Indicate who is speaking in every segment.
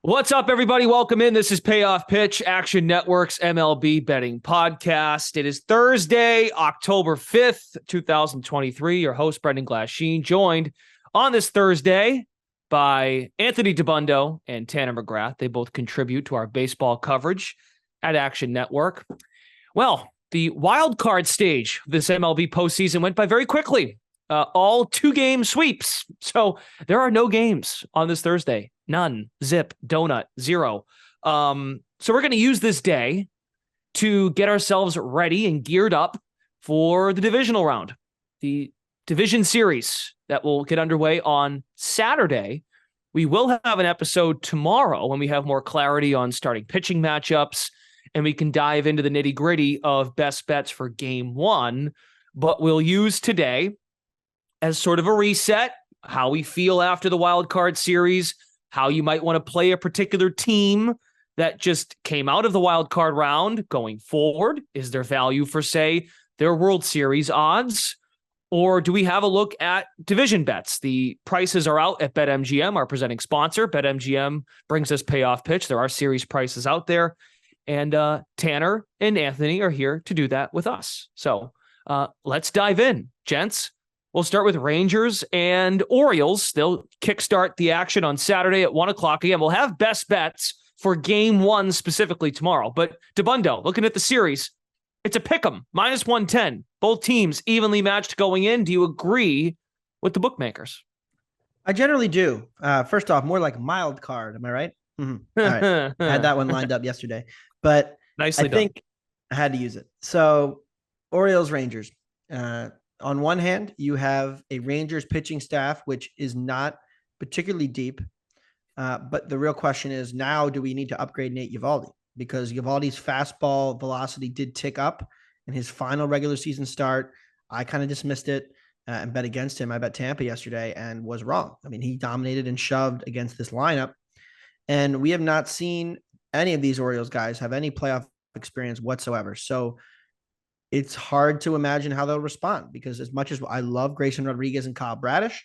Speaker 1: What's up, everybody? Welcome in. This is Payoff Pitch, Action Network's MLB betting podcast. It is Thursday, October 5th, 2023. Your host, Brendan Glasheen, joined on this Thursday by Anthony DeBundo and Tanner McGrath. They both contribute to our baseball coverage at Action Network. Well, the wild card stage of this MLB postseason went by very quickly. All two-game sweeps. So there are no games on this Thursday. None. Zip. Donut. Zero. So we're going to use this day to get ourselves ready and geared up for the divisional round. The division series that will get underway on Saturday. We will have an episode tomorrow when we have more clarity on starting pitching matchups, and we can dive into the nitty-gritty of best bets for game one. But we'll use today as sort of a reset, how we feel after the wild card series, how you might want to play a particular team that just came out of the wild card round going forward. Is there value for, say, their World Series odds? Or do we have a look at division bets? The prices are out at BetMGM, our presenting sponsor. BetMGM brings us Payoff Pitch. There are series prices out there. And Tanner and Anthony are here to do that with us. So let's dive in, gents. We'll start with Rangers and Orioles. They'll kickstart the action on Saturday at 1 o'clock. Again, we'll have best bets for game one specifically tomorrow. But DeBundo, looking at the series, it's a pick'em, minus 110. Both teams evenly matched going in. Do you agree with the bookmakers?
Speaker 2: I generally do. First off, more like mild card. Am I right? Mm-hmm. All right. I had that one lined up yesterday. But
Speaker 1: Nicely
Speaker 2: I think I had to use it. So Orioles, Rangers. On one hand, you have a Rangers pitching staff, which is not particularly deep. But the real question is now, do we need to upgrade Nate Eovaldi? Because Eovaldi's fastball velocity did tick up in his final regular season start. I kind of dismissed it and bet against him. I bet Tampa yesterday and was wrong. I mean, he dominated and shoved against this lineup. And we have not seen any of these Orioles guys have any playoff experience whatsoever. So it's hard to imagine how they'll respond, because as much as I love Grayson Rodriguez and Kyle Bradish,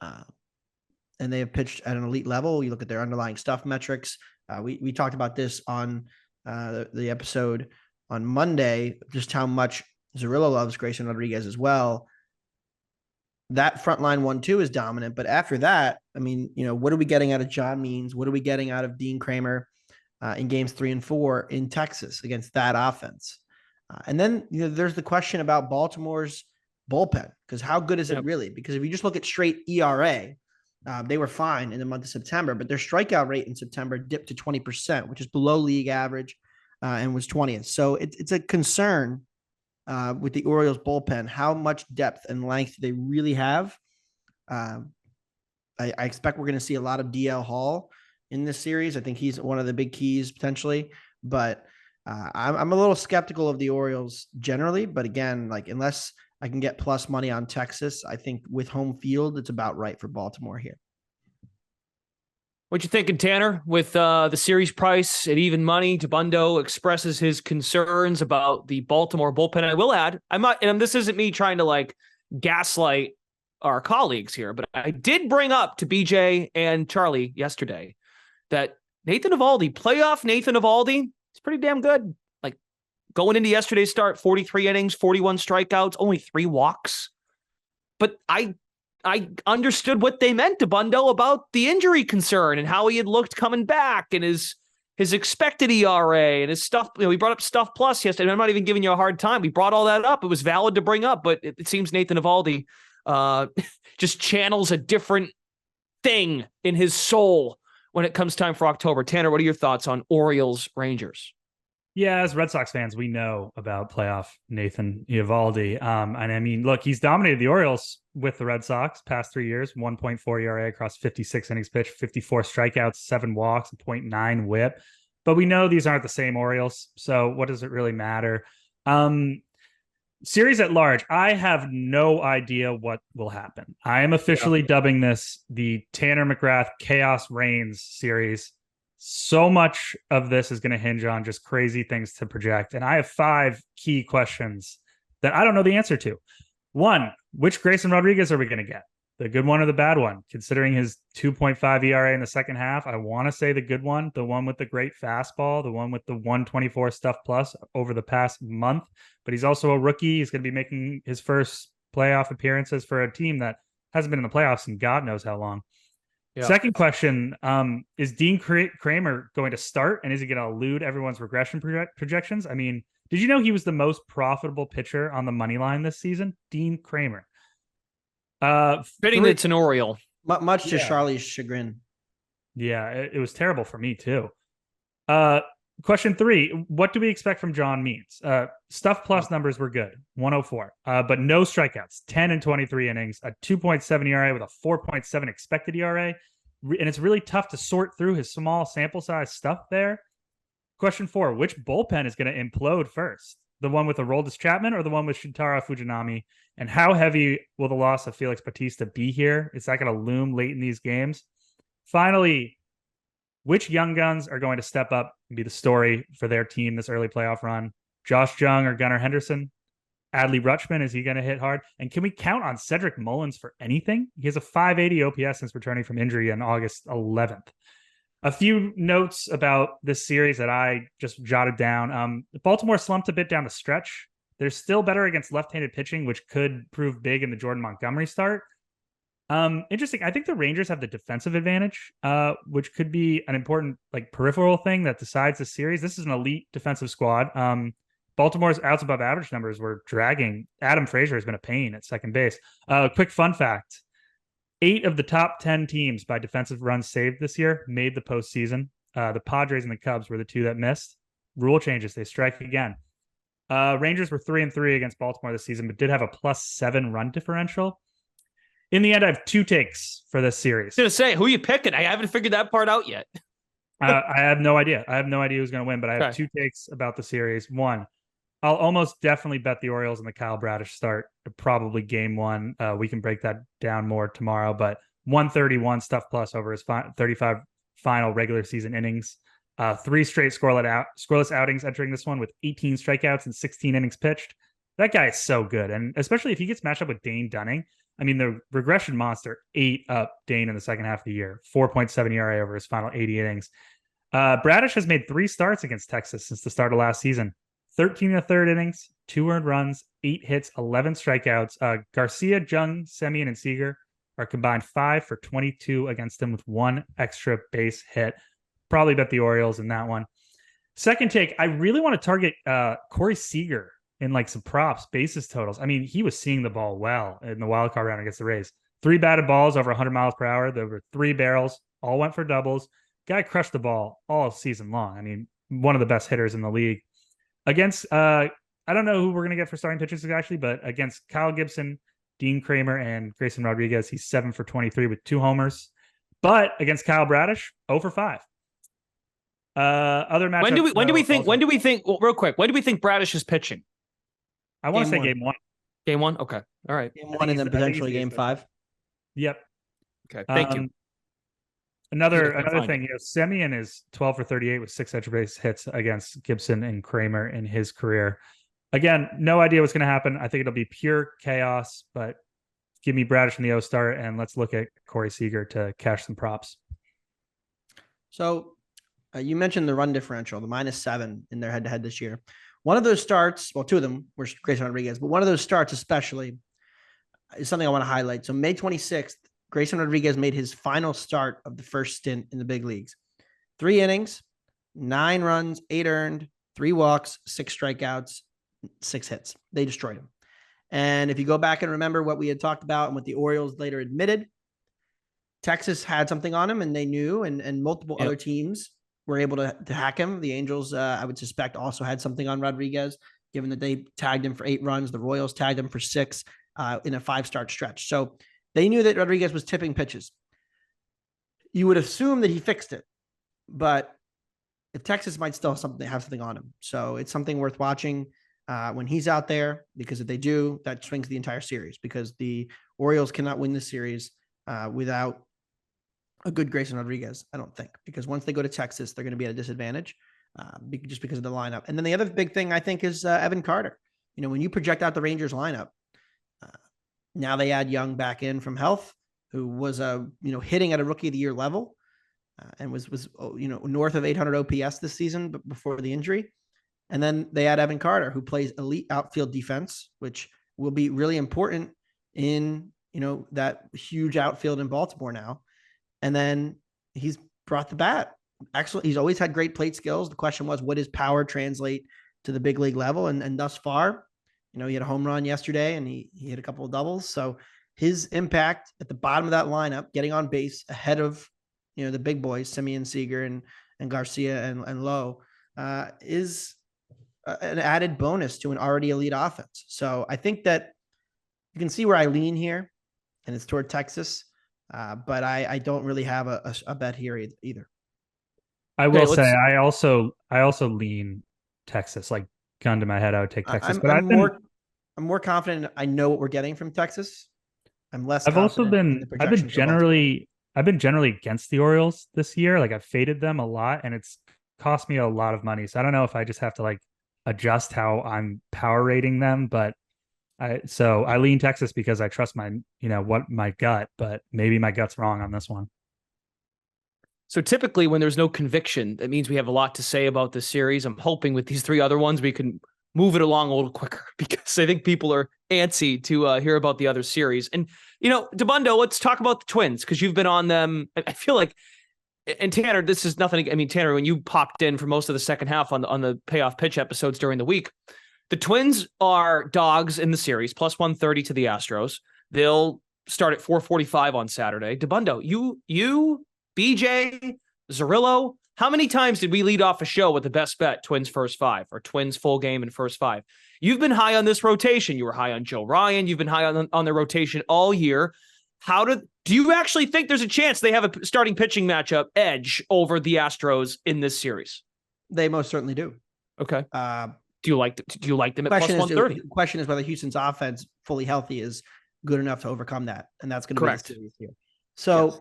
Speaker 2: and they have pitched at an elite level, you look at their underlying stuff metrics. We talked about this on the episode on Monday, just how much Zerillo loves Grayson Rodriguez as well. That front line 1-2 is dominant. But after that, I mean, what are we getting out of John Means? What are we getting out of Dean Kramer in games 3 and 4 in Texas against that offense? And then there's the question about Baltimore's bullpen, because how good is it really? Because if you just look at straight ERA, they were fine in the month of September, but their strikeout rate in September dipped to 20%, which is below league average, and was 20th. So it's a concern with the Orioles bullpen, how much depth and length they really have. I expect we're going to see a lot of DL Hall in this series. I think he's one of the big keys potentially, but I'm a little skeptical of the Orioles generally, but again, unless I can get plus money on Texas, I think with home field, it's about right for Baltimore here.
Speaker 1: What you thinking, Tanner? With the series price at even money, DeBundo expresses his concerns about the Baltimore bullpen. I will add, and this isn't me trying to gaslight our colleagues here, but I did bring up to BJ and Charlie yesterday that Nathan Eovaldi, playoff Nathan Eovaldi, it's pretty damn good. Going into yesterday's start, 43 innings, 41 strikeouts, only 3 walks. But I understood what they meant to Bundo about the injury concern and how he had looked coming back and his expected ERA and his stuff. We brought up Stuff Plus yesterday. I'm not even giving you a hard time. We brought all that up. It was valid to bring up, but it seems Nathan Eovaldi just channels a different thing in his soul when it comes time for October. Tanner, what are your thoughts on Orioles Rangers?
Speaker 3: Yeah, as Red Sox fans, we know about playoff Nathan Eovaldi. And I mean, look, he's dominated the Orioles with the Red Sox past 3 years, 1.4 ERA across 56 innings pitched, 54 strikeouts, 7 walks, 0.9 whip. But we know these aren't the same Orioles. So what does it really matter? Series at large, I have no idea what will happen. I am officially dubbing this the Tanner McGrath Chaos Reigns series. So much of this is going to hinge on just crazy things to project. And I have 5 key questions that I don't know the answer to. 1, which Grayson Rodriguez are we going to get? The good one or the bad one? Considering his 2.5 ERA in the second half, I want to say the good one, the one with the great fastball, the one with the 124 stuff plus over the past month. But he's also a rookie. He's going to be making his first playoff appearances for a team that hasn't been in the playoffs in God knows how long. Yeah. Second question, is Dean Kramer going to start, and is he going to elude everyone's regression projections? I mean, did you know he was the most profitable pitcher on the money line this season? Dean Kramer.
Speaker 1: Fitting it's an Oriole.
Speaker 2: Much to Charlie's chagrin.
Speaker 3: Yeah, it was terrible for me too. Question 3, what do we expect from John Means? Stuff plus numbers were good, 104, but no strikeouts, 10 and 23 innings, a 2.7 ERA with a 4.7 expected ERA. And it's really tough to sort through his small sample size stuff there. Question 4, which bullpen is going to implode first? The one with Aroldis Chapman or the one with Shintaro Fujinami? And how heavy will the loss of Felix Bautista be here? Is that going to loom late in these games? Finally, which young guns are going to step up and be the story for their team this early playoff run? Josh Jung or Gunnar Henderson? Adley Rutschman, is he going to hit hard? And can we count on Cedric Mullins for anything? He has a 580 OPS since returning from injury on August 11th. A few notes about this series that I just jotted down. Baltimore slumped a bit down the stretch. They're still better against left-handed pitching, which could prove big in the Jordan Montgomery start. Interesting. I think the Rangers have the defensive advantage, which could be an important peripheral thing that decides the series. This is an elite defensive squad. Baltimore's outs above average numbers were dragging. Adam Frazier has been a pain at second base. Quick fun fact. 8 of the top 10 teams by defensive runs saved this year made the postseason. The Padres and the Cubs were the 2 that missed. Rule changes. They strike again. Rangers were 3-3 against Baltimore this season, but did have a +7 run differential. In the end, I have 2 takes for this series.
Speaker 1: I was going to say, who are you picking? I haven't figured that part out yet.
Speaker 3: I have no idea. I have no idea who's going to win, but I have 2 takes about the series. One, I'll almost definitely bet the Orioles in the Kyle Bradish start, probably game 1. We can break that down more tomorrow, but 131 stuff plus over his 35 final regular season innings. 3 straight scoreless outings entering this one with 18 strikeouts and 16 innings pitched. That guy is so good. And especially if he gets matched up with Dane Dunning, I mean, the regression monster ate up Dane in the second half of the year, 4.7 ERA over his final 80 innings. Bradish has made 3 starts against Texas since the start of last season. 13 1/3 innings, 2 earned runs, 8 hits, 11 strikeouts. Garcia, Jung, Semien, and Seager are combined 5 for 22 against him with 1 extra base hit. Probably bet the Orioles in that one. Second take, I really want to target Corey Seager in some props, bases totals. I mean, he was seeing the ball well in the wild card round against the Rays. 3 batted balls over 100 miles per hour. There were 3 barrels, all went for doubles. Guy crushed the ball all season long. I mean, one of the best hitters in the league. Against, I don't know who we're going to get for starting pitchers actually, but against Kyle Gibson, Dean Kramer, and Grayson Rodriguez, he's 7 for 23 with 2 homers. But against Kyle Bradish, 0 for 5. Other matchups.
Speaker 1: When do we think? Well, real quick, when do we think Bradish is pitching?
Speaker 3: I want to say game 1.
Speaker 1: Game 1. Okay. All right.
Speaker 2: Game 1 and then potentially game 5.
Speaker 3: Yep.
Speaker 1: Okay. Thank you.
Speaker 3: Another thing, Semien is 12 for 38 with 6 extra base hits against Gibson and Kramer in his career. Again, no idea what's going to happen. I think it'll be pure chaos, but give me Bradish in the O start, and let's look at Corey Seager to cash some props.
Speaker 2: So you mentioned the run differential, the -7 in their head-to-head this year. One of those starts, well, 2 of them were Grayson Rodriguez, but one of those starts especially is something I want to highlight. So May 26th, Grayson Rodriguez made his final start of the first stint in the big leagues. 3 innings, 9 runs, 8 earned, 3 walks, 6 strikeouts, 6 hits. They destroyed him. And if you go back and remember what we had talked about and what the Orioles later admitted, Texas had something on him and they knew, and multiple other teams were able to hack him. The Angels, I would suspect, also had something on Rodriguez, given that they tagged him for 8 runs. The Royals tagged him for 6 in a 5-start stretch. So they knew that Rodriguez was tipping pitches. You would assume that he fixed it, but if Texas might still have something on him. So it's something worth watching when he's out there, because if they do, that swings the entire series, because the Orioles cannot win this series without a good Grayson Rodriguez, I don't think, because once they go to Texas, they're going to be at a disadvantage just because of the lineup. And then the other big thing I think is Evan Carter. When you project out the Rangers lineup, now they add Young back in from health. who was hitting at a Rookie of the Year level and was north of 800 OPS this season, but before the injury. And then they had Evan Carter, who plays elite outfield defense, which will be really important in that huge outfield in Baltimore now. And then he's brought the bat. Actually, he's always had great plate skills. The question was, what does power translate to the big league level? And thus far, he had a home run yesterday and he hit a couple of doubles. So his impact at the bottom of that lineup, getting on base ahead of, the big boys, Simeon, Seager, and Garcia and Lowe, is an added bonus to an already elite offense. So I think that you can see where I lean here, and it's toward Texas. But I don't really have a bet here either.
Speaker 3: I will say I also lean Texas. Like, gun to my head, I would take Texas.
Speaker 2: I'm more confident. I know what we're getting from Texas. I'm less. I've
Speaker 3: been generally against the Orioles this year. Like, I've faded them a lot, and it's cost me a lot of money. So I don't know if I just have to adjust how I'm power rating them, but I lean Texas because I trust my gut, but maybe my gut's wrong on this one.
Speaker 1: So typically when there's no conviction, that means we have a lot to say about this series. I'm hoping with these three other ones, we can move it along a little quicker because I think people are antsy to hear about the other series. And, DeBundo, let's talk about the Twins because you've been on them. I feel like, and Tanner, this is nothing. I mean, Tanner, when you popped in for most of the second half on the Payoff pitch episodes during the week, the Twins are dogs in the series, plus 130 to the Astros. They'll start at 4:45 on Saturday. DeBundo, you, BJ, Zerillo, how many times did we lead off a show with the best bet, Twins first five, or Twins full game in first five? You've been high on this rotation. You were high on Joe Ryan. You've been high on the rotation all year. Do you actually think there's a chance they have a starting pitching matchup edge over the Astros in this series?
Speaker 2: They most certainly do.
Speaker 1: Okay. Do you like them at plus 130?
Speaker 2: The question is whether Houston's offense fully healthy is good enough to overcome that. And that's going to be the series here. So yes.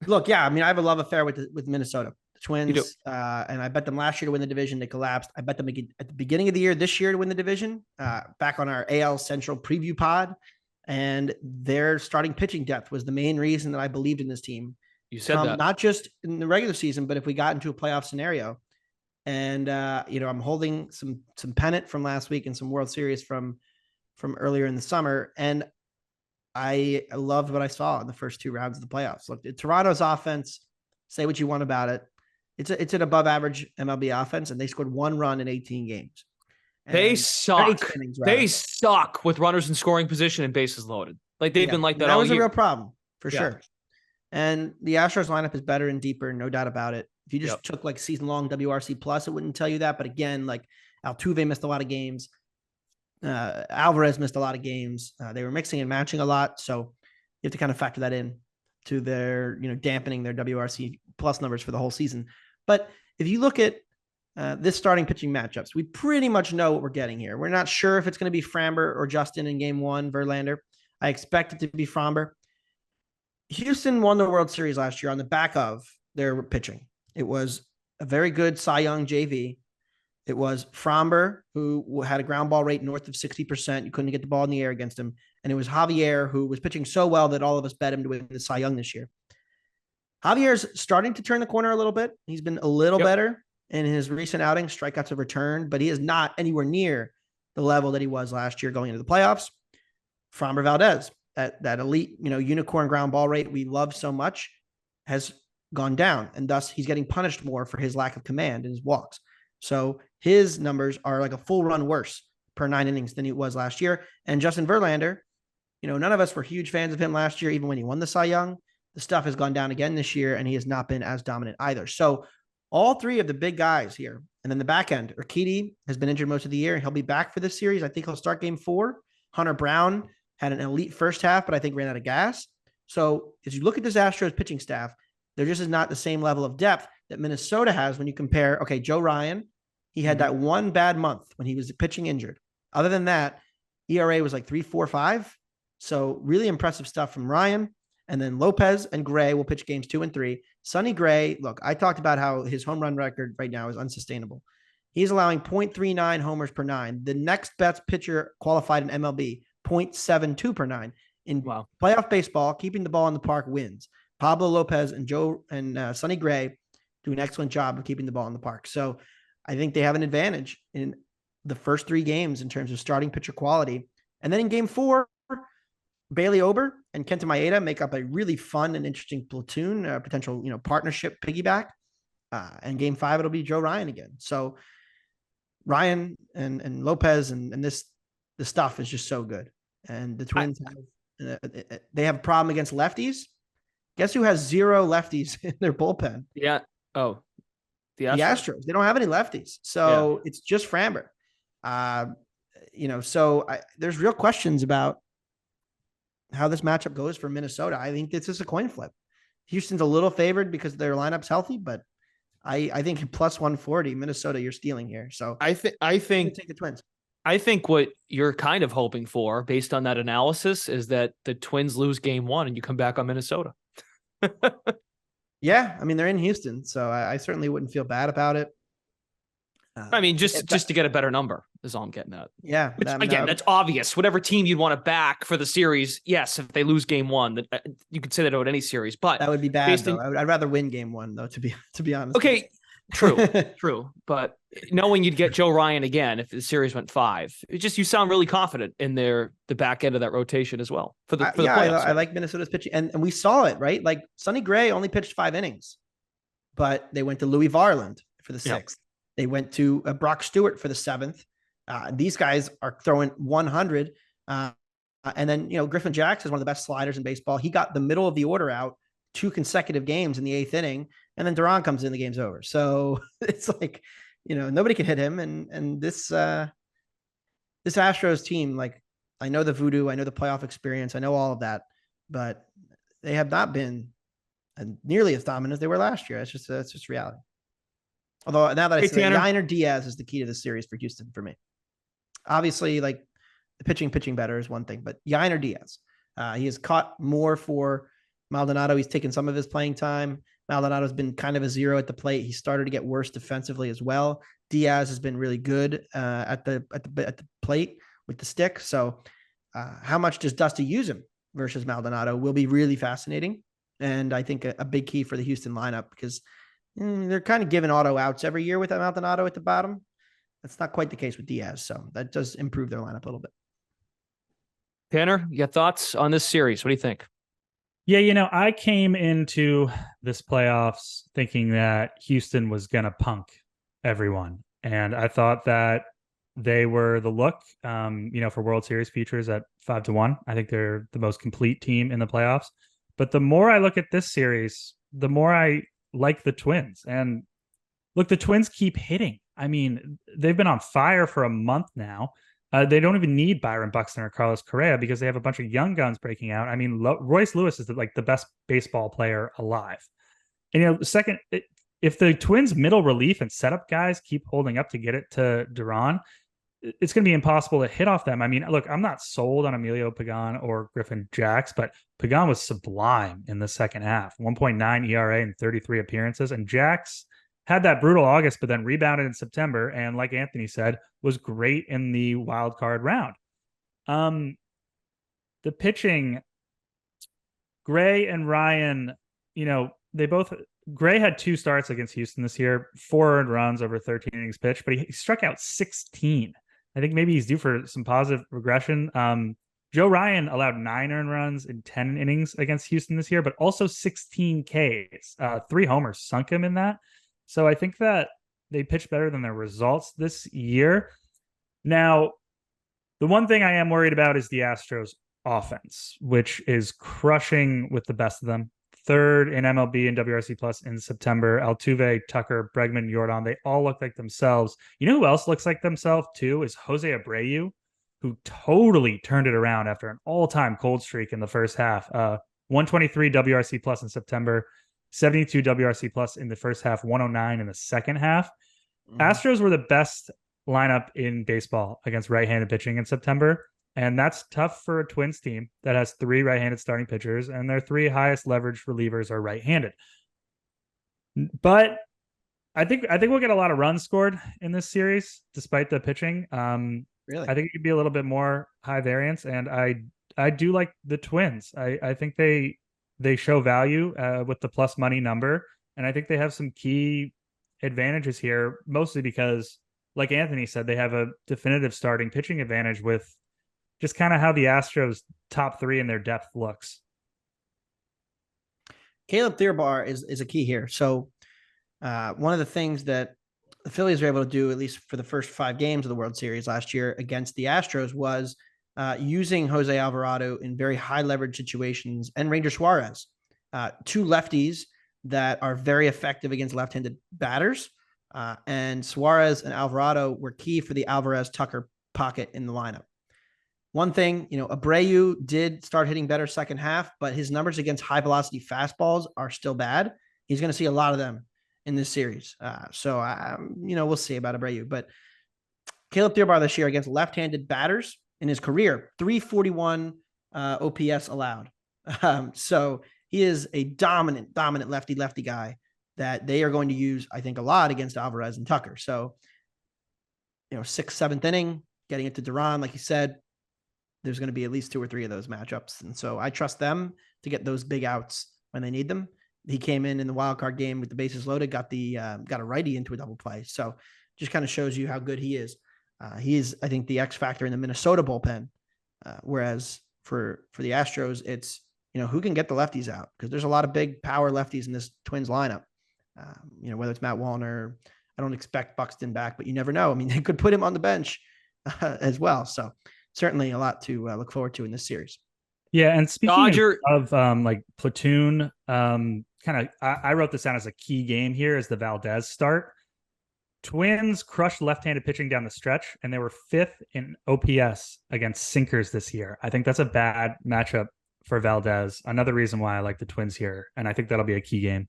Speaker 2: Look, yeah, I mean, I have a love affair with Minnesota. The Twins, and I bet them last year to win the division. They collapsed. I bet them again at the beginning of the year this year to win the division, back on our AL Central preview pod. And their starting pitching depth was the main reason that I believed in this team.
Speaker 1: You said that.
Speaker 2: Not just in the regular season, but if we got into a playoff scenario. And, I'm holding some pennant from last week and some World Series from earlier in the summer. And I loved what I saw in the first two rounds of the playoffs. Look, Toronto's offense, say what you want about it. It's an above average MLB offense, and they scored one run in 18 games. And
Speaker 1: they suck. They suck with runners in scoring position and bases loaded. Like they've been like that all year.
Speaker 2: That was a real problem for sure. And the Astros lineup is better and deeper, no doubt about it. If you just took season long WRC plus, it wouldn't tell you that. But again, Altuve missed a lot of games. Alvarez missed a lot of games. They were mixing and matching a lot. So you have to kind of factor that in to their, dampening their WRC plus numbers for the whole season. But if you look at this starting pitching matchups, we pretty much know what we're getting here. We're not sure if it's going to be Framber or Justin in game one, Verlander. I expect it to be Framber. Houston won the World Series last year on the back of their pitching. It was a very good Cy Young JV. It was Framber, who had a ground ball rate north of 60%. You couldn't get the ball in the air against him. And it was Javier, who was pitching so well that all of us bet him to win the Cy Young this year. Javier's starting to turn the corner a little bit. He's been a little better in his recent outings. Strikeouts have returned, but he is not anywhere near the level that he was last year going into the playoffs. Framber Valdez, that elite, unicorn ground ball rate we love so much, has gone down, and thus he's getting punished more for his lack of command in his walks. So his numbers are like a full run worse per 9 innings than he was last year. And Justin Verlander, none of us were huge fans of him last year, even when he won the Cy Young. The stuff has gone down again this year, and he has not been as dominant either. So all three of the big guys here, and then the back end, Urquidy has been injured most of the year, and he'll be back for this series. I think he'll start game 4. Hunter Brown had an elite first half, but I think ran out of gas. So as you look at this Astros pitching staff, there just is not the same level of depth that Minnesota has when you compare, Joe Ryan, he had that one bad month when he was pitching injured. Other than that, ERA was 3.45. So really impressive stuff from Ryan. And then Lopez and Gray will pitch games 2 and 3. Sonny Gray, look, I talked about how his home run record right now is unsustainable. He's allowing 0.39 homers per 9. The next best pitcher qualified in MLB, 0.72 per 9. In
Speaker 1: Wow.
Speaker 2: playoff baseball, keeping the ball in the park wins. Pablo Lopez and Sonny Gray do an excellent job of keeping the ball in the park. So I think they have an advantage in the first 3 games in terms of starting pitcher quality. And then in game 4, Bailey Ober and Kenta Maeda make up a really fun and interesting platoon, potential, partnership piggyback. And game 5, it'll be Joe Ryan again. So Ryan and Lopez and this stuff is just so good. And the Twins, they have a problem against lefties. Guess who has 0 lefties in their bullpen?
Speaker 1: Yeah. Oh, the
Speaker 2: Astros. They don't have any lefties. So It's just Framber. There's real questions about how this matchup goes for Minnesota. I think this is a coin flip. Houston's a little favored because their lineup's healthy, but I think plus 140 Minnesota, you're stealing here. So
Speaker 1: I think
Speaker 2: take the Twins.
Speaker 1: I think what you're kind of hoping for based on that analysis is that the Twins lose game 1 and you come back on Minnesota.
Speaker 2: Yeah. I mean, they're in Houston, so I certainly wouldn't feel bad about it.
Speaker 1: Just to get a better number is all I'm getting at.
Speaker 2: Yeah.
Speaker 1: That's obvious. Whatever team you'd want to back for the series, yes, if they lose game 1, you could say that about any series, but
Speaker 2: that would be bad. I'd rather win game 1 though, to be honest.
Speaker 1: Okay, true. But knowing you'd get Joe Ryan again if the series went 5, you sound really confident in the back end of that rotation as well for the playoffs.
Speaker 2: I like Minnesota's pitching, and we saw it, right? Like Sonny Gray only pitched 5 innings, but they went to Louis Varland for the 6th. Yep. They went to Brock Stewart for the 7th. These guys are throwing 100. And then, Griffin Jax is one of the best sliders in baseball. He got the middle of the order out 2 consecutive games in the 8th inning, and then Duran comes in, the game's over. So it's like, nobody can hit him. And this Astros team, like, I know the voodoo, I know the playoff experience, I know all of that, but they have not been nearly as dominant as they were last year. It's just reality. Although now that I say Yainer Diaz is the key to this series for Houston for me. Obviously, like the pitching better is one thing, but Yainer Diaz, he has caught more for Maldonado. He's taken some of his playing time. Maldonado's been kind of a 0 at the plate. He started to get worse defensively as well. Diaz has been really good at the plate with the stick. So how much does Dusty use him versus Maldonado will be really fascinating. And I think a big key for the Houston lineup, because they're kind of giving auto outs every year with Maldonado at the bottom. That's not quite the case with Diaz. So that does improve their lineup a little bit.
Speaker 1: Tanner, you got thoughts on this series? What do you think?
Speaker 3: Yeah, I came into this playoffs thinking that Houston was going to punk everyone. And I thought that they were the look, for World Series futures at 5-1. I think they're the most complete team in the playoffs. But the more I look at this series, the more I like the Twins. And look, the Twins keep hitting. I mean, they've been on fire for a month now. They don't even need Byron Buxton or Carlos Correa because they have a bunch of young guns breaking out. I mean, Royce Lewis is the best baseball player alive. And, if the Twins' middle relief and setup guys keep holding up to get it to Duran, it's going to be impossible to hit off them. I mean, look, I'm not sold on Emilio Pagan or Griffin Jax, but Pagan was sublime in the second half. 1.9 ERA in 33 appearances. And Jax had that brutal August, but then rebounded in September. And like Anthony said, was great in the wild card round. The pitching, Gray and Ryan, Gray had 2 starts against Houston this year, 4 earned runs over 13 innings pitched, but he struck out 16. I think maybe he's due for some positive regression. Joe Ryan allowed 9 earned runs in 10 innings against Houston this year, but also 16 Ks. 3 homers sunk him in that. So I think that they pitched better than their results this year. Now, the one thing I am worried about is the Astros offense, which is crushing with the best of them. 3rd in MLB and WRC Plus in September. Altuve, Tucker, Bregman, Jordan, they all look like themselves. You know who else looks like themselves too is Jose Abreu, who totally turned it around after an all-time cold streak in the first half. 123 WRC Plus in September, 72 WRC Plus in the first half, 109 in the second half. Astros were the best lineup in baseball against right-handed pitching in September. And that's tough for a Twins team that has 3 right-handed starting pitchers, and their 3 highest leverage relievers are right-handed. But I think we'll get a lot of runs scored in this series, despite the pitching.
Speaker 2: Really?
Speaker 3: I think it could be a little bit more high variance, and I I do like the Twins. I think they show value with the plus money number, and I think they have some key advantages here, mostly because, like Anthony said, they have a definitive starting pitching advantage with just kind of how the Astros top three in their depth looks.
Speaker 2: Caleb Thielbar is a key here. So one of the things that the Phillies were able to do, at least for the first 5 games of the World Series last year against the Astros, was using Jose Alvarado in very high leverage situations, and Ranger Suarez, 2 lefties that are very effective against left-handed batters. And Suarez and Alvarado were key for the Alvarez-Tucker pocket in the lineup. One thing, Abreu did start hitting better second half, but his numbers against high velocity fastballs are still bad. He's going to see a lot of them in this series. So we'll see about Abreu, but Caleb Thielbar this year against left-handed batters in his career, 341 OPS allowed. So he is a dominant lefty guy that they are going to use, I think, a lot against Alvarez and Tucker. So, 6th, 7th inning, getting it to Duran, like you said, there's going to be at least 2 or 3 of those matchups. And so I trust them to get those big outs when they need them. He came in the wild card game with the bases loaded, got a righty into a double play. So just kind of shows you how good he is. He is, I think, the X factor in the Minnesota bullpen. Whereas for the Astros, it's, who can get the lefties out? Because there's a lot of big power lefties in this Twins lineup. Whether it's Matt Wallner, I don't expect Buxton back, but you never know. I mean, they could put him on the bench as well. So certainly a lot to look forward to in this series.
Speaker 3: Yeah, and speaking of like platoon, I wrote this down as a key game here as the Valdez start. Twins crushed left-handed pitching down the stretch, and they were 5th in OPS against sinkers this year. I think that's a bad matchup for Valdez. Another reason why I like the Twins here, and I think that'll be a key game.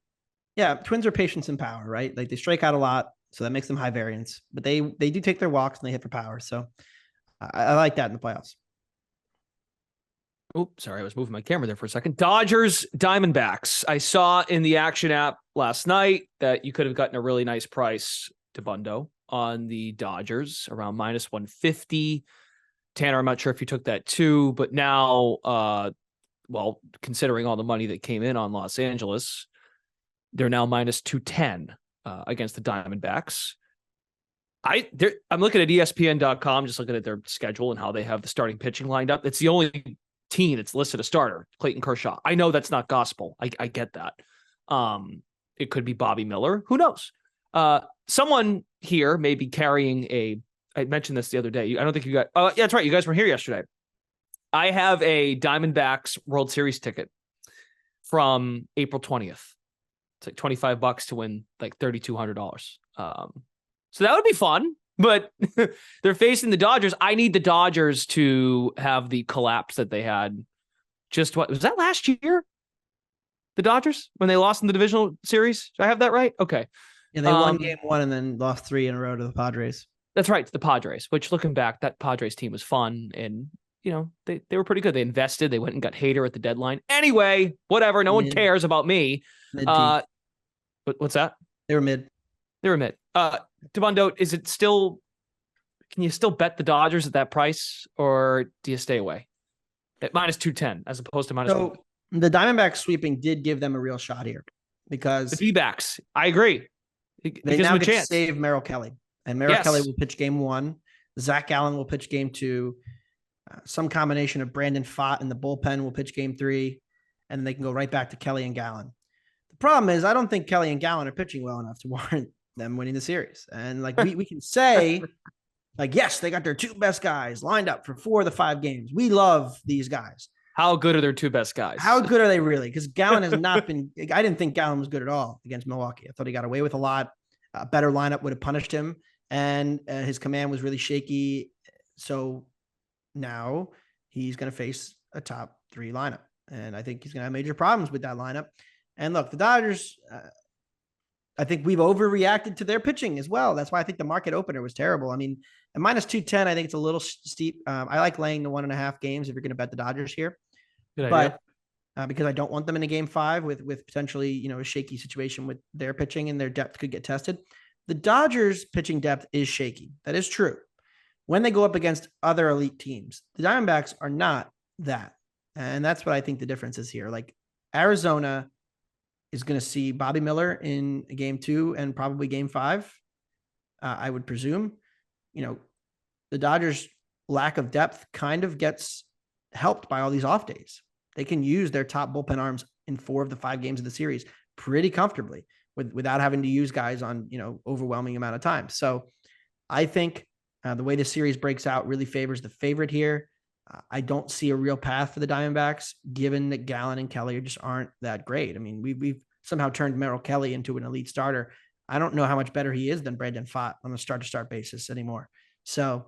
Speaker 2: Yeah, Twins are patience and power, right? Like they strike out a lot, so that makes them high variance, but they do take their walks and they hit for power. So I like that in the playoffs.
Speaker 1: Oh, sorry. I was moving my camera there for a second. Dodgers, Diamondbacks. I saw in the Action app last night that you could have gotten a really nice price to Bundo on the Dodgers, around -150. Tanner, I'm not sure if you took that too, but now, considering all the money that came in on Los Angeles, they're now -210 against the Diamondbacks. I'm looking at ESPN.com, just looking at their schedule and how they have the starting pitching lined up. It's the only team that's listed a starter, Clayton Kershaw. I know that's not gospel. I get that. It could be Bobby Miller. Who knows? Someone here may be carrying I mentioned this the other day. I don't think you got, yeah, that's right. You guys were here yesterday. I have a Diamondbacks World Series ticket from April 20th. It's like $25 to win like $3,200. So that would be fun, but they're facing the Dodgers. I need the Dodgers to have the collapse that they had. Just what was that last year? The Dodgers when they lost in the divisional series. Did I have that right? Okay.
Speaker 2: Yeah, they won game 1 and then lost 3 in a row to the Padres.
Speaker 1: That's right, to the Padres. Which, looking back, that Padres team was fun, and they were pretty good. They invested. They went and got Hader at the deadline. Anyway, whatever. No one cares about me. What's that?
Speaker 2: They were mid.
Speaker 1: Devondo, is it still? Can you still bet the Dodgers at that price, or do you stay away at -210 as opposed to minus?
Speaker 2: So the Diamondbacks sweeping did give them a real shot here because
Speaker 1: the D-backs. I agree.
Speaker 2: They now get to save Merrill Kelly, and Merrill Kelly will pitch game 1. Zach Gallen will pitch game 2. Some combination of Brandon Pfaadt in the bullpen will pitch game 3, and they can go right back to Kelly and Gallen. The problem is I don't think Kelly and Gallen are pitching well enough to warrant them winning the series. And like we can say, like, yes, they got their 2 best guys lined up for 4 of the 5 games. We love these guys.
Speaker 1: How good are their 2 best guys?
Speaker 2: How good are they really? Because Gallen has not been. I didn't think Gallen was good at all against Milwaukee. I thought he got away with a lot. A better lineup would have punished him, and his command was really shaky. So now he's going to face a top 3 lineup, and I think he's going to have major problems with that lineup. And look, the Dodgers. I think we've overreacted to their pitching as well. That's why I think the market opener was terrible. I mean, at -210, I think it's a little steep. I like laying the 1.5 games if you're going to bet the Dodgers here. But because I don't want them in a game 5 with potentially, a shaky situation with their pitching and their depth could get tested. The Dodgers pitching depth is shaky. That is true. When they go up against other elite teams, the Diamondbacks are not that. And that's what I think the difference is here. Like Arizona is going to see Bobby Miller in game 2 and probably game 5. I would presume, the Dodgers' lack of depth kind of gets helped by all these off days. They can use their top bullpen arms in 4 of the 5 games of the series pretty comfortably without having to use guys on, overwhelming amount of time. So I think the way the series breaks out really favors the favorite here. I don't see a real path for the Diamondbacks, given that Gallen and Kelly just aren't that great. I mean, we've somehow turned Merrill Kelly into an elite starter. I don't know how much better he is than Brandon Pfaadt on a start-to-start basis anymore. So,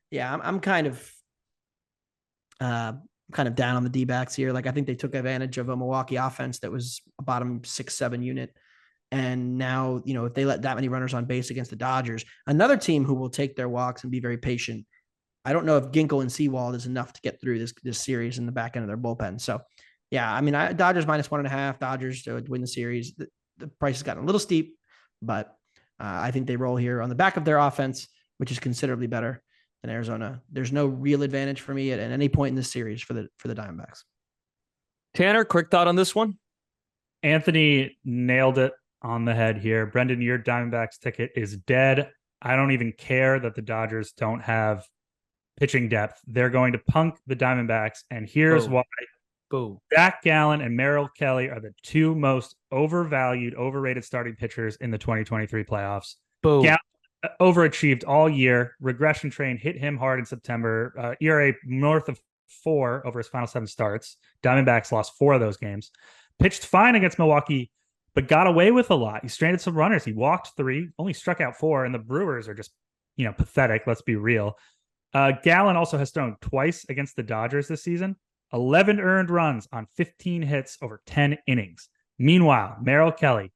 Speaker 2: yeah, I'm kind of down on the D-backs here. Like, I think they took advantage of a Milwaukee offense that was a bottom 6-7 unit. And now, if they let that many runners on base against the Dodgers, another team who will take their walks and be very patient. I don't know if Ginkel and Sewald is enough to get through this series in the back end of their bullpen. So, yeah, I mean, Dodgers -1.5, Dodgers to win the series. The price has gotten a little steep, but I think they roll here on the back of their offense, which is considerably better than Arizona. There's no real advantage for me at any point in this series for the Diamondbacks.
Speaker 1: Tanner, quick thought on this one.
Speaker 3: Anthony nailed it on the head here. Brendan, your Diamondbacks ticket is dead. I don't even care that the Dodgers don't have pitching depth. They're going to punk the Diamondbacks, and here's why.
Speaker 1: Boom.
Speaker 3: Zach Gallen and Merrill Kelly are the 2 most overvalued, overrated starting pitchers in the 2023 playoffs.
Speaker 1: Boom.
Speaker 3: Gallen overachieved all year. Regression train hit him hard in September. ERA north of 4 over his final 7 starts. Diamondbacks lost 4 of those games. Pitched fine against Milwaukee, but got away with a lot. He stranded some runners. He walked 3, only struck out 4, and the Brewers are just, pathetic. Let's be real. Gallen also has thrown twice against the Dodgers this season. 11 earned runs on 15 hits over 10 innings. Meanwhile, Merrill Kelly,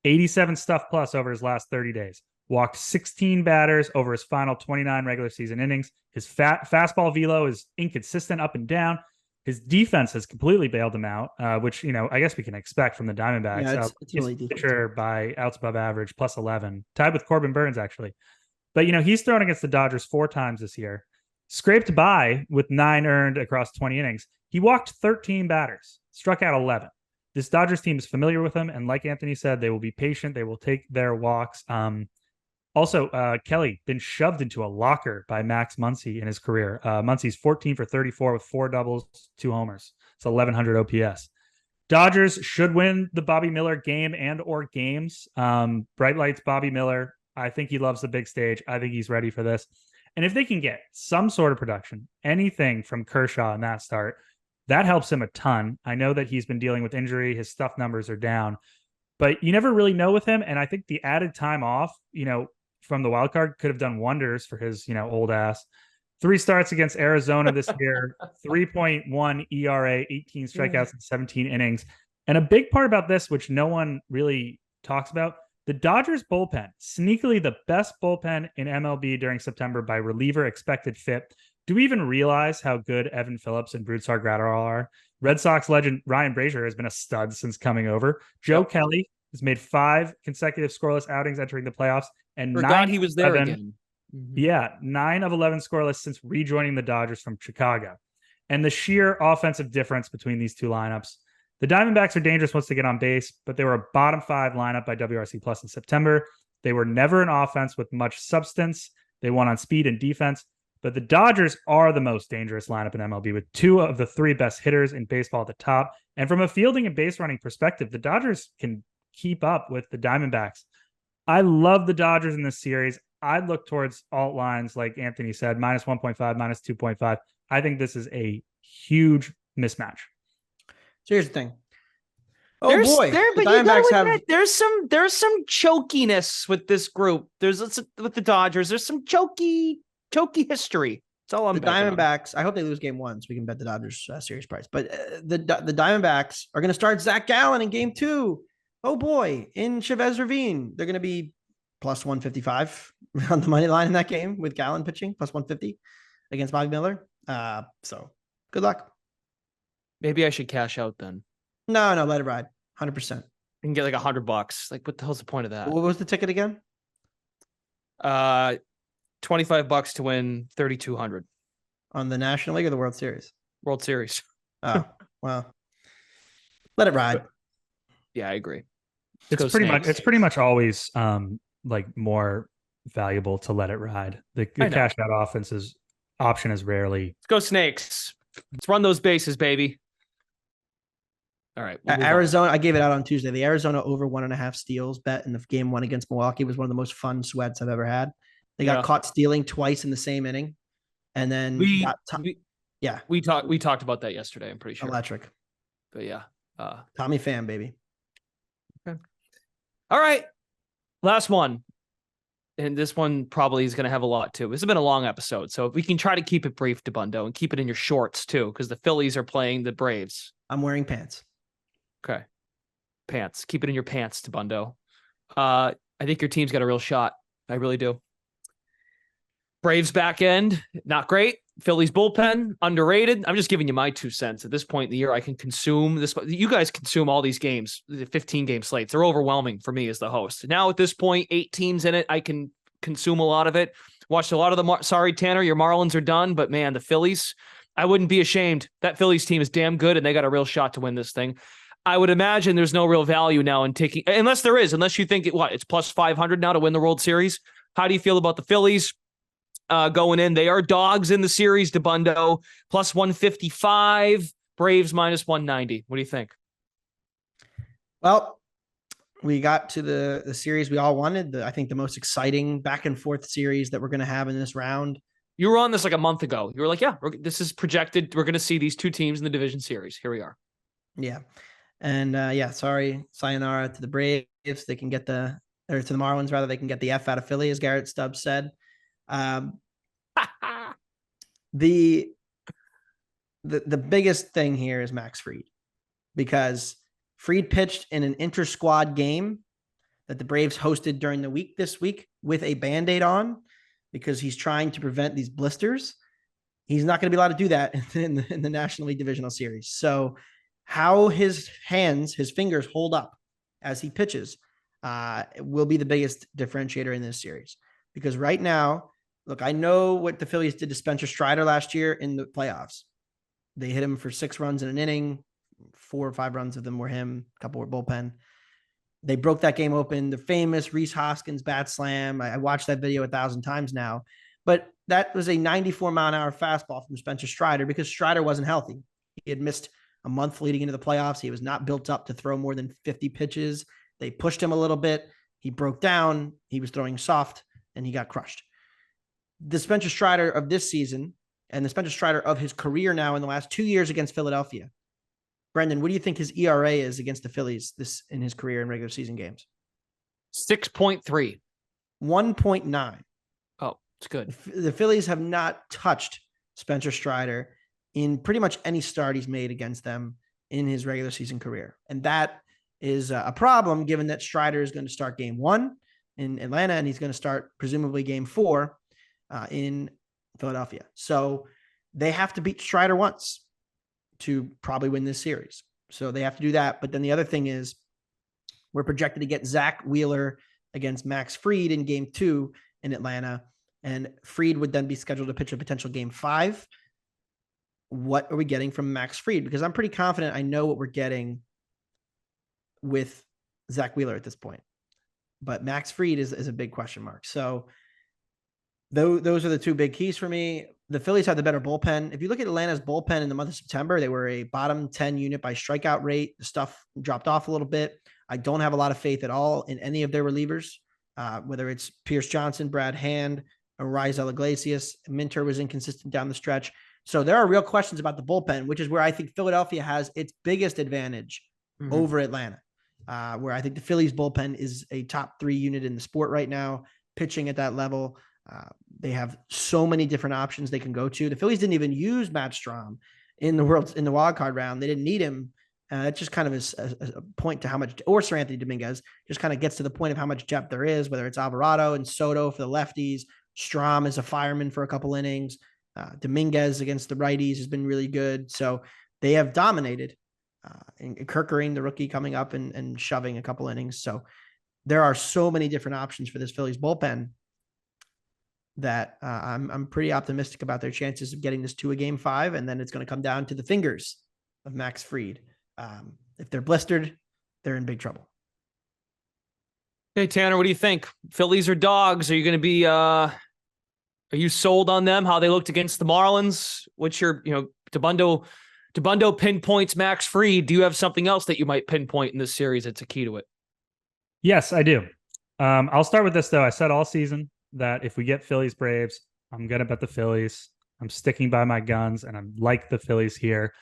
Speaker 3: 87 stuff plus over his last 30 days. Walked 16 batters over his final 29 regular season innings. His fastball velo is inconsistent up and down. His defense has completely bailed him out, which, I guess we can expect from the Diamondbacks.
Speaker 2: Yeah, it's really
Speaker 3: pitcher by outs above average, +11, tied with Corbin Burns, actually. But, he's thrown against the Dodgers 4 times this year, scraped by with 9 earned across 20 innings. He walked 13 batters, struck out 11. This Dodgers team is familiar with him, and like Anthony said, they will be patient. They will take their walks. Also, Kelly been shoved into a locker by Max Muncy in his career. Muncy's 14 for 34 with 4 doubles, 2 homers. It's 1,100 OPS. Dodgers should win the Bobby Miller game and or games. Bright lights, Bobby Miller. I think he loves the big stage. I think he's ready for this. And if they can get some sort of production, anything from Kershaw in that start, that helps him a ton. I know that he's been dealing with injury. His stuff numbers are down. But you never really know with him. And I think the added time off, from the wild card could have done wonders for his, old ass. 3 starts against Arizona this year, 3.1 ERA, 18 strikeouts in 17 innings. And a big part about this, which no one really talks about, the Dodgers bullpen, sneakily the best bullpen in MLB during September by reliever expected FIP. Do we even realize how good Evan Phillips and Brusdar Graterol are? Red Sox legend Ryan Brazier has been a stud since coming over. Joe Kelly has made 5 consecutive scoreless outings entering the playoffs. And
Speaker 1: Forgot he was there again.
Speaker 3: Yeah, 9 of 11 scoreless since rejoining the Dodgers from Chicago. And the sheer offensive difference between these 2 lineups. The Diamondbacks are dangerous once they get on base, but they were a bottom 5 lineup by WRC Plus in September. They were never an offense with much substance. They won on speed and defense. But the Dodgers are the most dangerous lineup in MLB with 2 of the 3 best hitters in baseball at the top. And from a fielding and base running perspective, the Dodgers can keep up with the Diamondbacks. I love the Dodgers in this series. I'd look towards alt lines, like Anthony said, -1.5, -2.5. I think this is a huge mismatch.
Speaker 2: So here's the thing.
Speaker 1: Oh boy, the Diamondbacks have. There's some chokiness with this group. With the Dodgers. There's some choky history. That's all I'm.
Speaker 2: The Diamondbacks. I hope they lose game 1 so we can bet the Dodgers series price. But the Diamondbacks are going to start Zach Gallen in game 2. Oh boy, in Chavez Ravine, they're going to be +155 on the money line in that game with Gallen pitching, +150 against Bobby Miller. So good luck.
Speaker 1: Maybe I should cash out then.
Speaker 2: No, let it ride. 100%.
Speaker 1: You can get like $100. Like, what the hell's the point of that?
Speaker 2: What was the ticket again?
Speaker 1: $25 to win 3,200
Speaker 2: on the National League or the World Series.
Speaker 1: World Series.
Speaker 2: Oh, well, let it ride.
Speaker 1: Yeah, I agree.
Speaker 3: It's pretty much always like more valuable to let it ride. The cash out offense's option is rarely.
Speaker 1: Let's go Snakes. Let's run those bases, baby. All right.
Speaker 2: Arizona, I gave it out on Tuesday. The Arizona over 1.5 steals bet in the game 1 against Milwaukee was one of the most fun sweats I've ever had. They got caught stealing twice in the same inning. And then
Speaker 1: we talked about that yesterday, I'm pretty sure.
Speaker 2: Electric.
Speaker 1: But yeah.
Speaker 2: Tommy Pham, baby.
Speaker 1: Okay. All right. Last one. And this one probably is going to have a lot too. This has been a long episode. So if we can try to keep it brief, DeBundo, and keep it in your shorts too, because the Phillies are playing the Braves.
Speaker 2: I'm wearing pants.
Speaker 1: Okay. Pants. Keep it in your pants, DeBundo. I think your team's got a real shot. I really do. Braves back end, not great. Phillies bullpen, underrated. I'm just giving you my 2 cents. At this point in the year, I can consume this. You guys consume all these games, the 15-game slates. They're overwhelming for me as the host. Now at this point, 8 teams in it. I can consume a lot of it. Watched a lot of the. Sorry, Tanner, your Marlins are done. But man, the Phillies, I wouldn't be ashamed. That Phillies team is damn good, and they got a real shot to win this thing. I would imagine there's no real value now in taking, unless there is, unless you think it's plus 500 now to win the World Series. How do you feel about the Phillies? Going in, they are dogs in the series. DeBundo plus 155, Braves minus 190. What do you think?
Speaker 2: Well, we got to the series we all wanted. I think the most exciting back and forth series that we're going to have in this round.
Speaker 1: You were on this like a month ago. You were like, yeah, this is projected. We're going to see these 2 teams in the division series. Here we are.
Speaker 2: Yeah. And sorry, sayonara to the Braves. They can get or to the Marlins rather. They can get the F out of Philly, as Garrett Stubbs said. The biggest thing here is Max Fried, because Fried pitched in an inter-squad game that the Braves hosted during the week this week with a Band-Aid on, because he's trying to prevent these blisters. He's not going to be allowed to do that in the National League Divisional Series. So how his fingers hold up as he pitches will be the biggest differentiator in this series. Because right now, look, I know what the Phillies did to Spencer Strider last year in the playoffs. They hit him for 6 runs in an inning. 4 or 5 runs of them were him. A couple were bullpen. They broke that game open. The famous Rhys Hoskins bat slam. I watched that video 1,000 times now. But that was a 94-mile-an-hour fastball from Spencer Strider because Strider wasn't healthy. He had missed a month leading into the playoffs. He was not built up to throw more than 50 pitches. They pushed him a little bit. He broke down. He was throwing soft, and he got crushed. The Spencer Strider of this season and the Spencer Strider of his career now in the last 2 years against Philadelphia. Brendan, what do you think his ERA is against the Phillies this in his career in regular season games?
Speaker 1: 6.3.
Speaker 2: 1.9.
Speaker 1: Oh, it's good.
Speaker 2: The Phillies have not touched Spencer Strider in pretty much any start he's made against them in his regular season career. And that is a problem, given that Strider is going to start game 1 in Atlanta, and he's going to start presumably game 4 in Philadelphia. So they have to beat Strider once to probably win this series. So they have to do that. But then the other thing is we're projected to get Zach Wheeler against Max Fried in game 2 in Atlanta. And Fried would then be scheduled to pitch a potential game 5. What are we getting from Max Fried? Because I'm pretty confident I know what we're getting with Zach Wheeler at this point. But Max Fried is a big question mark. So those are the 2 big keys for me. The Phillies have the better bullpen. If you look at Atlanta's bullpen in the month of September, they were a bottom 10 unit by strikeout rate. The stuff dropped off a little bit. I don't have a lot of faith at all in any of their relievers, whether it's Pierce Johnson, Brad Hand, or Raisel Iglesias. Minter was inconsistent down the stretch. So there are real questions about the bullpen, which is where I think Philadelphia has its biggest advantage over Atlanta, where I think the Phillies bullpen is a top 3 unit in the sport right now, pitching at that level. They have so many different options they can go to. The Phillies didn't even use Matt Strahm in the wild card round. They didn't need him. That just kind of is a point to how much, or Sir Anthony Dominguez just kind of gets to the point of how much depth there is, whether it's Alvarado and Soto for the lefties. Strahm is a fireman for a couple innings. Dominguez against the righties has been really good. So they have dominated. And Kerkering, the rookie, coming up and shoving a couple innings. So there are so many different options for this Phillies bullpen that I'm pretty optimistic about their chances of getting this to a game 5. And then it's going to come down to the fingers of Max Fried. If they're blistered, they're in big trouble.
Speaker 1: Hey, Tanner, what do you think? Phillies or dogs? Are you going to be, are you sold on them? How they looked against the Marlins? What's your, DeBundo pinpoints Max Fried. Do you have something else that you might pinpoint in this series that's a key to it?
Speaker 3: Yes, I do. I'll start with this, though. I said all season that if we get Phillies Braves, I'm going to bet the Phillies. I'm sticking by my guns, and I like the Phillies here.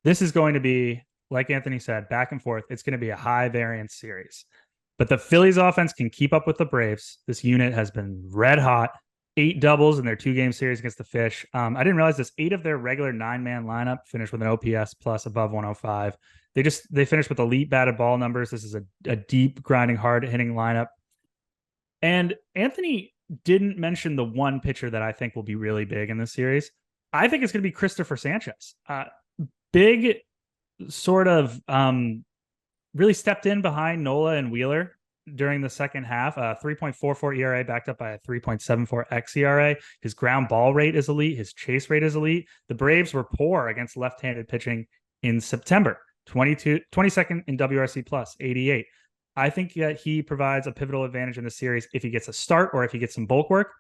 Speaker 3: This is going to be, like Anthony said, back and forth. It's going to be a high variance series. But the Phillies offense can keep up with the Braves. This unit has been red hot. 8 doubles in their 2-game series against the Fish. I didn't realize this. 8 of their regular 9-man lineup finished with an OPS plus above 105. They finished with elite batted ball numbers. This is a deep, grinding, hard-hitting lineup. And Anthony didn't mention the one pitcher that I think will be really big in this series. I think it's going to be Christopher Sanchez. Big, sort of really stepped in behind Nola and Wheeler during the second half. 3.44 ERA backed up by a 3.74 xERA. His ground ball rate is elite. His chase rate is elite. The Braves were poor against left-handed pitching in September. 22nd in WRC plus, 88. I think that he provides a pivotal advantage in the series if he gets a start or if he gets some bulk work.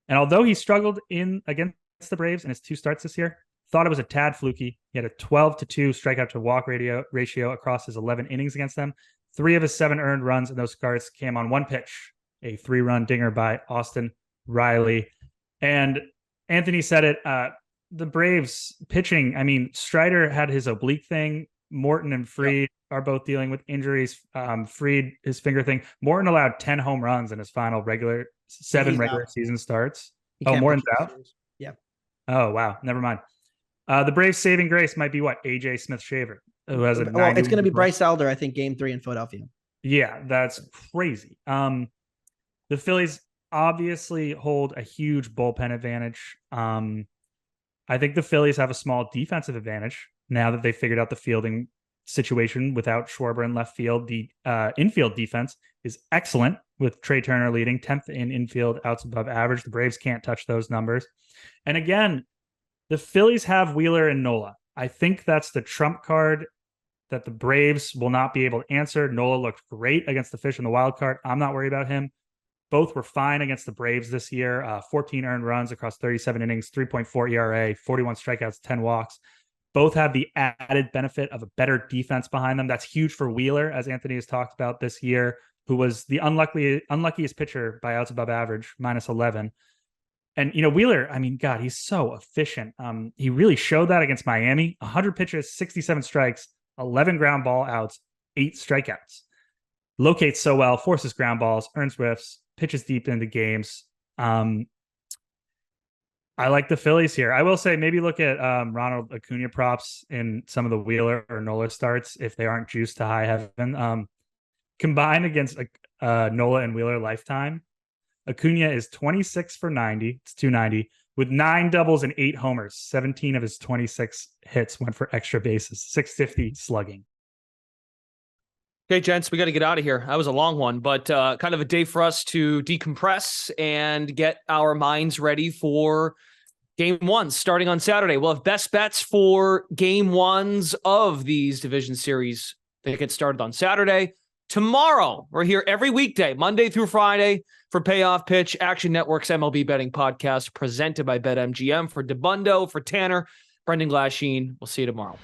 Speaker 3: And although he struggled against the Braves in his 2 starts this year, thought it was a tad fluky. He had a 12-2 strikeout to walk ratio across his 11 innings against them. 3 of his 7 earned runs in those starts came on one pitch, a 3-run dinger by Austin Riley. And Anthony said it, the Braves pitching, I mean, Strider had his oblique thing. Morton and Fried are both dealing with injuries. Fried, his finger thing. Morton allowed 10 home runs in his final seven regular season starts. Morton's out?
Speaker 2: Yeah.
Speaker 3: Oh, wow. Never mind. The Braves saving grace might be what? AJ Smith-Shaver, who has a
Speaker 2: it's going to be Bryce Elder, I think, game 3 in Philadelphia.
Speaker 3: Yeah, that's crazy. The Phillies obviously hold a huge bullpen advantage. I think the Phillies have a small defensive advantage now that they figured out the fielding situation without Schwarber in left field. The infield defense is excellent with Trey Turner leading 10th in infield outs above average. The Braves can't touch those numbers. And again, the Phillies have Wheeler and Nola. I think that's the trump card that the Braves will not be able to answer. Nola looked great against the Fish in the wild card. I'm not worried about him. Both were fine against the Braves this year. 14 earned runs across 37 innings, 3.4 ERA, 41 strikeouts, 10 walks. Both have the added benefit of a better defense behind them. That's huge for Wheeler, as Anthony has talked about this year, who was the unluckiest pitcher by outs above average, -11. And, Wheeler, I mean, God, he's so efficient. He really showed that against Miami. 100 pitches, 67 strikes, 11 ground ball outs, 8 strikeouts. Locates so well, forces ground balls, earns whiffs, pitches deep into games. I like the Phillies here. I will say maybe look at Ronald Acuna props in some of the Wheeler or Nola starts if they aren't juiced to high heaven. Combined against Nola and Wheeler lifetime, Acuna is 26 for 90. It's 290 with 9 doubles and 8 homers. 17 of his 26 hits went for extra bases. 650 slugging.
Speaker 1: Okay, gents, we got to get out of here. That was a long one, but kind of a day for us to decompress and get our minds ready for Game 1 starting on Saturday. We'll have best bets for Game 1s of these division series that get started on Saturday. Tomorrow, we're here every weekday, Monday through Friday, for Payoff Pitch, Action Network's MLB betting podcast presented by BetMGM. For DeBundo, for Tanner, Brendan Glasheen. We'll see you tomorrow.